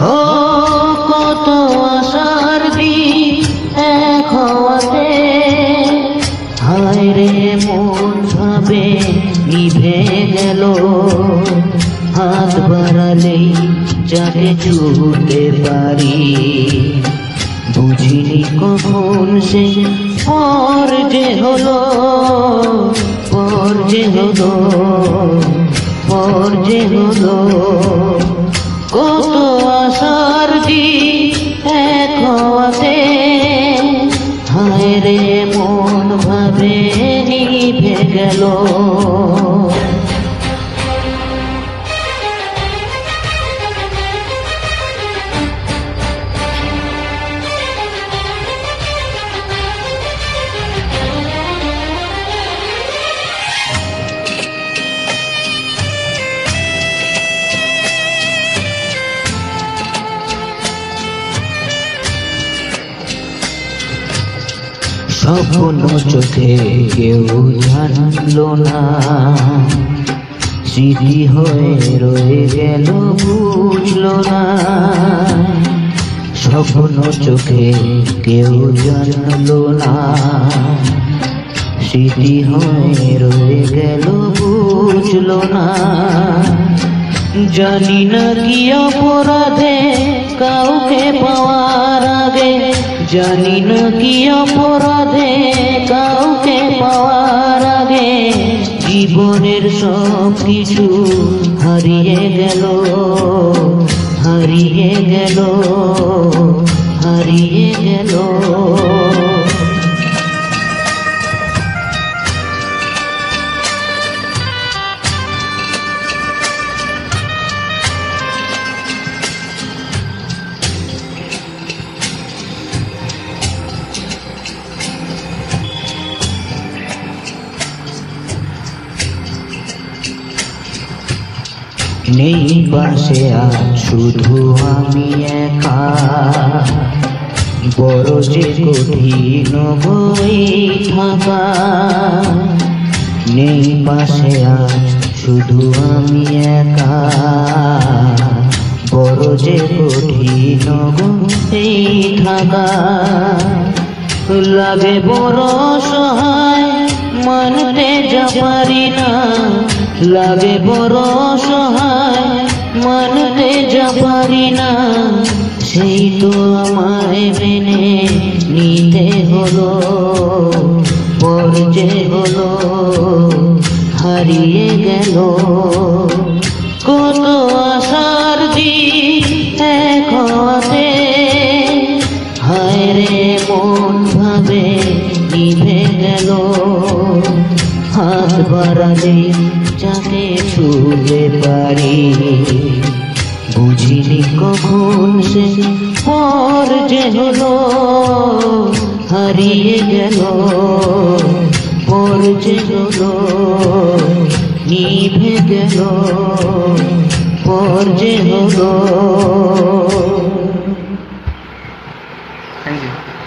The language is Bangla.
ও কত আশার দিন এক হওয়াতে, হায় রে মন ভাবে নিভে গেল। হাত বাড়ালেই যাকে ছুঁতে পারি, বুঝিনি কখন সে পর যে হলো, পর যে হলো, পর যে হলো। কত আশার দিন এক হওয়াতে, হায় রে মন ভাবে নিভে গেল। স্বপ্ন চোখে কেউ জানলো না, স্মৃতি হয়ে রয়ে গেল বুঝলো না। স্বপ্ন চোখে কেউ জানলো না, স্মৃতি হয়ে রয়ে গেল বুঝলো না। জানি না কি অপরাধে কাউকে পাওয়ার আগে, জানি না কি অপরাধে কাউকে পাওয়ার আগে, জীবনের সব কিছু হারিয়ে গেল, হারিয়ে গেল, হারিয়ে গেল। নেই পাশে আজ শুধু আমি একা, বড় যে কঠিন বই থাকা। নেই পাশে আজ শুধু আমি একা, বড় যে কঠিন বই থাকা। লাগে বড় সহায় মানতে যা পারি না, লাগে বড় সহায় মানতে যা পারি না। সেই তো আমায় মেনে নিতে হলো, পর যে হলো হারিয়ে গেল। কত আশার দিন এক হওয়াতে, হায় রে মন ভাবে নিভে গেল। হাত বাড়ালে যাকে ছুঁতে পারি, বুঝিনি কখন সে পর যে হলো হারিয়ে গেল। পর যে হলো নিভে গেল, পর যে হলো